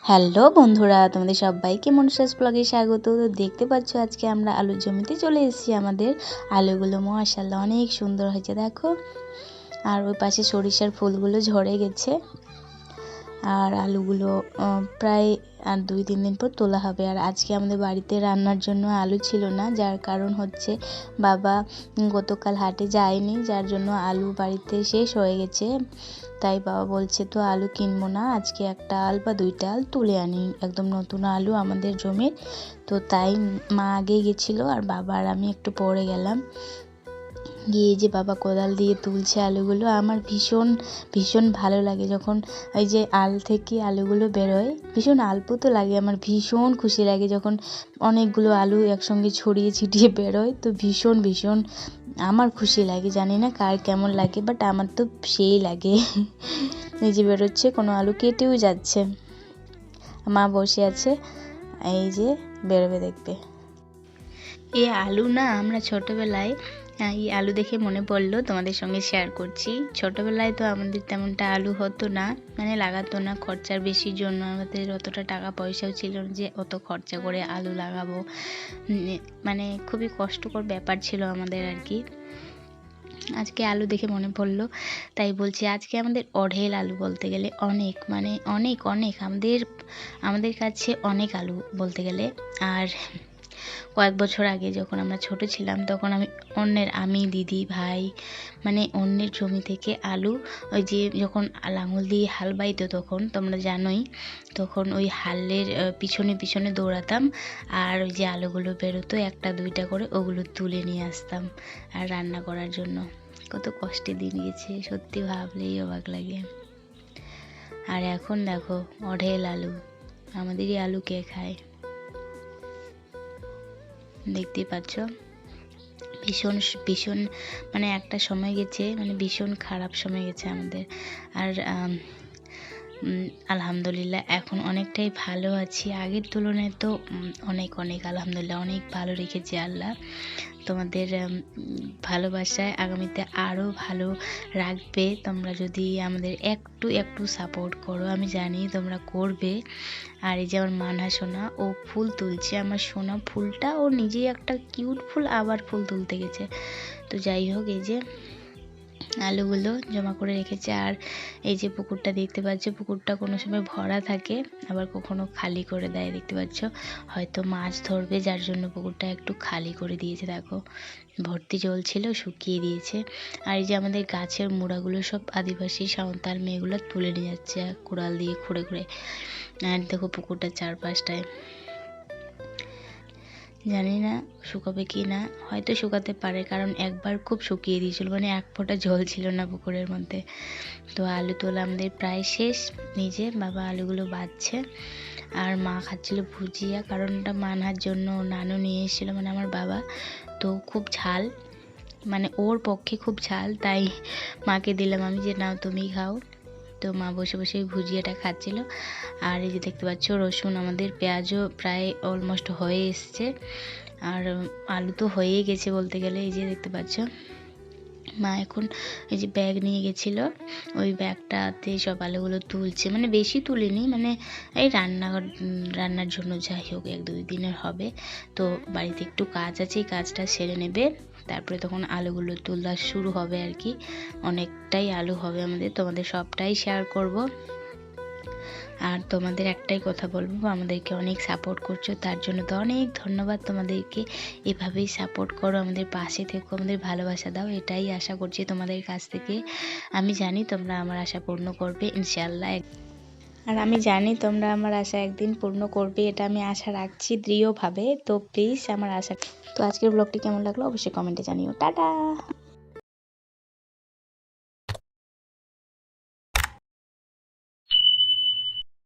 Hello বন্ধুরা, তোমাদের সবাইকে মনুষাস ব্লগে স্বাগত। তো দেখতে পাচ্ছ আজকে আমরা আলুর জমিতে চলে এসেছি। আমাদের আলুগুলো মাশাআল্লাহ অনেক সুন্দর হয়েছে দেখো। আর ওই পাশে সরিষার ফুলগুলো ঝরে গেছে। আর আলুগুলো প্রায় আর 2-3 দিন পর তোলা হবে। আর আজকে আমাদের বাড়িতে রান্নার জন্য আলু ছিল না, যার কারণ হচ্ছে বাবা গতকাল হাটে যায়নি, যার জন্য আলু বাড়িতে শেষ হয়ে গেছে। তাই বাবা বলছে তো আলু কিনবো না, আজকে একটা আল বা 2টা আল তুলে আনি, একদম নতুন আলু আমাদের জমির। তো তাই মা আগে গেছিলো আর বাবা আর আমি একটু পরে গেলাম। গিয়ে যে বাবা কোদাল দিয়ে তুলছে আলুগুলো। আমার ভীষণ ভীষণ ভালো লাগে যখন ওই যে আল থেকে আলুগুলো বেরোয়, ভীষণ আলতো লাগে। আমার ভীষণ খুশি লাগে যখন অনেকগুলো আলু একসঙ্গে ছড়িয়ে ছিটিয়ে বেরোয়। তো ভীষণ ভীষণ আমার খুশি লাগে, জানি না কার কেমন লাগে, বাট আমার তো সেই লাগে। এই যে বেরোচ্ছে, কোনো আলু কেটেও যাচ্ছে। মা বসে আছে, এই যে বেরোবে দেখবে। এই আলু না আমরা ছোটোবেলায়, এই আলু দেখে মনে পড়লো তোমাদের সঙ্গে শেয়ার করছি। ছোটোবেলায় তো আমাদের তেমনটা আলু হতো না, মানে লাগাতো না, খরচার বেশির জন্য আমাদের অতটা টাকা পয়সাও ছিল না যে অত খরচা করে আলু লাগাবো। মানে খুবই কষ্টকর ব্যাপার ছিল আমাদের আর কি। আজকে আলু দেখে মনে পড়লো, তাই বলছি আজকে আমাদের অঢেল আলু বলতে গেলে, অনেক মানে অনেক অনেক আমাদের কাছে অনেক আলু বলতে গেলে। আর কয়েক বছর আগে যখন আমরা ছোট ছিলাম তখন আমি দিদি ভাই মানে অন্যের জমি থেকে আলু, ওই যে যখন লাঙল দিয়ে হাল বাইতো তখন তোমরা জানোই, তখন ওই হালের পিছনে পিছনে দৌড়াতাম। আর ওই যে আলুগুলো বেরোতো 1-2টা করে, ওগুলো তুলে নিয়ে আসতাম আর রান্না করার জন্য। কত কষ্টে দিন গেছে সত্যি, ভাবলেই অবাক লাগে। আর এখন দেখো অঢেল আলু, আমাদেরই আলু কে খায় দেখতেই পাচ্ছ। ভীষণ ভীষণ মানে একটা সময় গেছে, মানে ভীষণ খারাপ সময় গেছে আমাদের। আর আলহামদুলিল্লাহ এখন অনেকটাই ভালো আছি, আগের তুলনায় তো অনেক অনেক আলহামদুলিল্লাহ অনেক ভালো রেখেছে আল্লাহ। তোমাদের ভালোবাসায় আগামীতে আরও ভালো রাখবে তোমরা যদি আমাদের একটু একটু সাপোর্ট করো, আমি জানি তোমরা করবে। আর এই যে আমার মানহা সোনা, ও ফুল তুলছে, আমার সোনা ফুলটা ও নিজেই একটা কিউট ফুল আবার ফুল তুলতে গেছে। তো যাই হোক, এই যে আলুগুলো জমা করে রেখেছে। আর এই যে পুকুরটা দেখতে পাচ্ছ, পুকুরটা কোনো সময় ভরা থাকে আবার কখনো খালি করে দেয়, দেখতে পাচ্ছ। হয়তো মাছ ধরবে যার জন্য পুকুরটা একটু খালি করে দিয়েছে, দেখো ভর্তি জল ছিল শুকিয়ে দিয়েছে। আর এই যে আমাদের গাছের মুড়াগুলো সব আদিবাসী সাঁওতাল মেয়েগুলো তুলে নিয়ে যাচ্ছে কুড়াল দিয়ে খুঁড়ে খুঁড়ে। আর দেখো পুকুরটার চারপাশটায় জানি না শুকাবে কি না, হয়তো শুকাতে পারে, কারণ একবার খুব শুকিয়ে দিয়েছিল, মানে এক ফোঁটা জল ছিল না পুকুরের মধ্যে। তো আলু তোলা আমাদের প্রায় শেষ। নিজে বাবা আলুগুলো বাছছে আর মা খাচ্ছিল ভুজিয়া, কারণ ওটা মানহার জন্য নানু নিয়ে এসেছিলো, মানে আমার বাবা। তো খুব ঝাল, মানে ওর পক্ষে খুব ঝাল, তাই মাকে দিলাম আমি যে নাও তুমি খাও। তো মা বসে বসে ভুজিয়াটা খাচ্ছিল। আর এই যে দেখতে পাচ্ছ রসুন, আমাদের পেঁয়াজও প্রায় অলমোস্ট হয়ে এসছে, আর আলু তো হয়েই গেছে বলতে গেলে। এই যে দেখতে পাচ্ছ মা এখন এই যে ব্যাগ নিয়ে গেছিলো, ওই ব্যাগটাতে সব আলুগুলো তুলছে, মানে বেশি তুলিনি, মানে এই রান্নার জন্য যাই হোক 1-2 দিনের হবে। তো বাড়িতে একটু কাজ আছে, এই কাজটা সেরে নেবে, তারপরে তখন আলুগুলো তোলা শুরু হবে আর কি। অনেকটাই আলু হবে আমাদের, তোমাদের সবটাই শেয়ার করব। আর তোমাদের একটাই কথা বলবো, আমাদেরকে অনেক সাপোর্ট করছো, তার জন্য তো অনেক ধন্যবাদ তোমাদেরকে। এভাবেই সাপোর্ট করো, আমাদের পাশে থেকো, আমাদের ভালোবাসা দাও, এটাই আশা করছি তোমাদের কাছ থেকে। আমি জানি তোমরা আমার আশা পূর্ণ করবে ইনশাআল্লাহ। আর আমি জানি তোমরা আমার আশা একদিন পূর্ণ করবে, এটা আমি আশা রাখছি দৃঢ়ভাবে। তো প্লিজ আমার আশা। তো আজকের ব্লগটি কেমন লাগলো অবশ্যই কমেন্টে জানিও। টাটা।